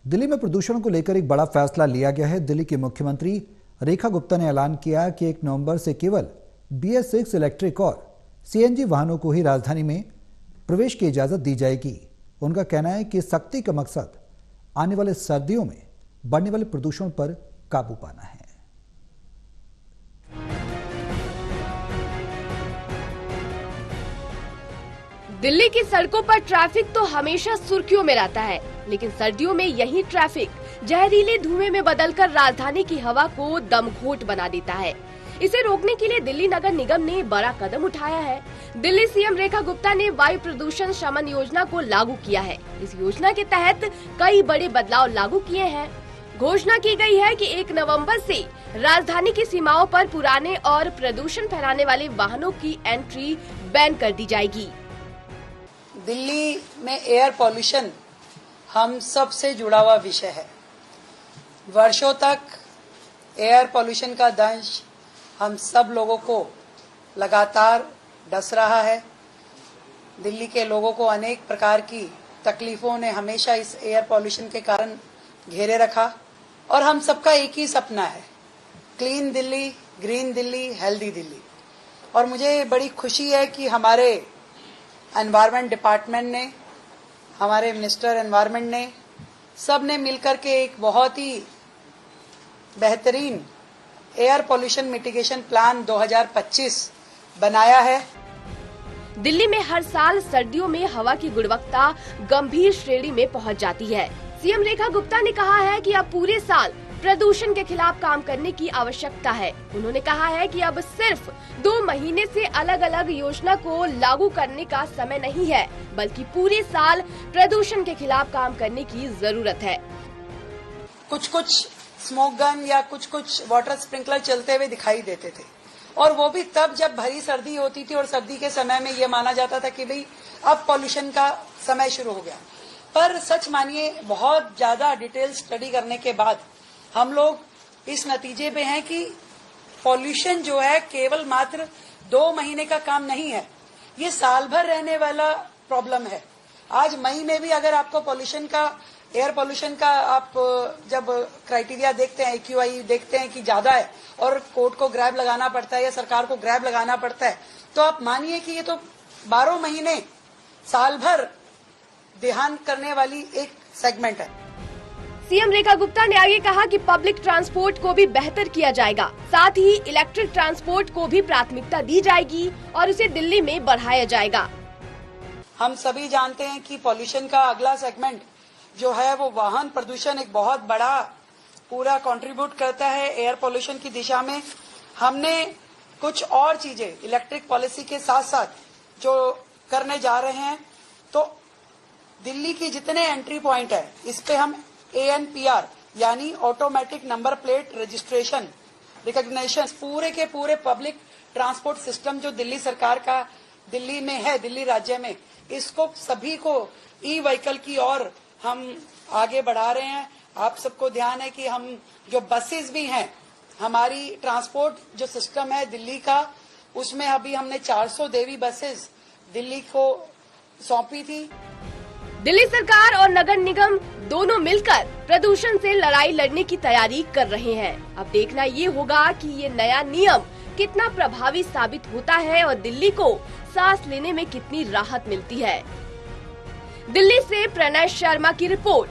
दिल्ली में प्रदूषण को लेकर एक बड़ा फैसला लिया गया है। दिल्ली की मुख्यमंत्री रेखा गुप्ता ने ऐलान किया कि 1 नवंबर से केवल BS6 इलेक्ट्रिक और CNG वाहनों को ही राजधानी में प्रवेश की इजाजत दी जाएगी। उनका कहना है कि सख्ती का मकसद आने वाले सर्दियों में बढ़ने वाले प्रदूषण पर काबू पाना है। दिल्ली की सड़कों पर ट्रैफिक तो हमेशा सुर्खियों में रहता है, लेकिन सर्दियों में यही ट्रैफिक जहरीले धुएं में बदलकर राजधानी की हवा को दमघोट बना देता है। इसे रोकने के लिए दिल्ली नगर निगम ने बड़ा कदम उठाया है। दिल्ली CM रेखा गुप्ता ने वायु प्रदूषण शमन योजना को लागू किया है। इस योजना के तहत कई बड़े बदलाव लागू किए हैं। घोषणा की गई है कि 1 नवंबर से राजधानी की सीमाओं पर पुराने और प्रदूषण फैलाने वाले वाहनों की एंट्री बैन कर दी जाएगी। दिल्ली में एयर पॉल्यूशन हम सब से जुड़ा हुआ विषय है। वर्षों तक एयर पॉल्यूशन का दंश हम सब लोगों को लगातार डस रहा है। दिल्ली के लोगों को अनेक प्रकार की तकलीफों ने हमेशा इस एयर पॉल्यूशन के कारण घेरे रखा और हम सबका एक ही सपना है, clean Delhi, green Delhi, healthy Delhi. और मुझे बड़ी खुशी है कि हमारे एनवायरनमेंट डिपार्टमेंट ने, हमारे मिनिस्टर एनवायरनमेंट ने, सब ने मिलकर के एक बहुत ही बेहतरीन एयर पॉल्यूशन मिटिगेशन प्लान 2025 बनाया है। दिल्ली में हर साल सर्दियों में हवा की गुणवत्ता गंभीर श्रेणी में पहुंच जाती है। CM रेखा गुप्ता ने कहा है कि अब पूरे साल प्रदूषण के खिलाफ काम करने की आवश्यकता है। उन्होंने कहा है कि अब सिर्फ 2 महीने से अलग अलग योजना को लागू करने का समय नहीं है, बल्कि पूरे साल प्रदूषण के खिलाफ काम करने की जरूरत है। कुछ स्मोक गन या कुछ वाटर स्प्रिंकलर चलते हुए दिखाई देते थे, और वो भी तब जब भरी सर्दी होती थी और सर्दी के समय में ये माना जाता था कि भाई अब पॉल्यूशन का समय शुरू हो गया। पर सच मानिए, बहुत ज्यादा डिटेल स्टडी करने के बाद हम लोग इस नतीजे पे हैं कि पॉल्यूशन जो है केवल मात्र 2 महीने का काम नहीं है, ये साल भर रहने वाला प्रॉब्लम है। आज मई में भी अगर आपको पॉल्यूशन का, एयर पॉल्यूशन का आप जब क्राइटेरिया देखते हैं, AQI देखते हैं कि ज्यादा है और कोर्ट को ग्रैब लगाना पड़ता है या सरकार को ग्रैब लगाना पड़ता है, तो आप मानिए कि ये तो 12 महीने साल भर ध्यान करने वाली एक सेगमेंट है। CM रेखा गुप्ता ने आगे कहा कि पब्लिक ट्रांसपोर्ट को भी बेहतर किया जाएगा, साथ ही इलेक्ट्रिक ट्रांसपोर्ट को भी प्राथमिकता दी जाएगी और उसे दिल्ली में बढ़ाया जाएगा। हम सभी जानते हैं कि पॉल्यूशन का अगला सेगमेंट जो है वो वाहन प्रदूषण एक बहुत बड़ा पूरा कंट्रीब्यूट करता है एयर पॉल्यूशन की दिशा में। हमने कुछ और चीजें इलेक्ट्रिक पॉलिसी के साथ साथ जो करने जा रहे हैं, तो दिल्ली की जितने एंट्री पॉइंट है इस पे हम ANPR यानी automatic number plate registration recognition, पूरे के पूरे पब्लिक ट्रांसपोर्ट सिस्टम जो दिल्ली सरकार का दिल्ली में है, दिल्ली राज्य में, इसको सभी को ई-व्हीकल की ओर हम आगे बढ़ा रहे हैं। आप सबको ध्यान है कि हम जो बसेस भी हैं, हमारी ट्रांसपोर्ट जो सिस्टम है दिल्ली का, उसमें अभी हमने 400 देवी बसेस दिल्ली को सौंपी थी। दिल्ली सरकार और नगर निगम दोनों मिलकर प्रदूषण से लड़ाई लड़ने की तैयारी कर रहे हैं। अब देखना ये होगा कि ये नया नियम कितना प्रभावी साबित होता है और दिल्ली को सांस लेने में कितनी राहत मिलती है। दिल्ली से प्रणय शर्मा की रिपोर्ट।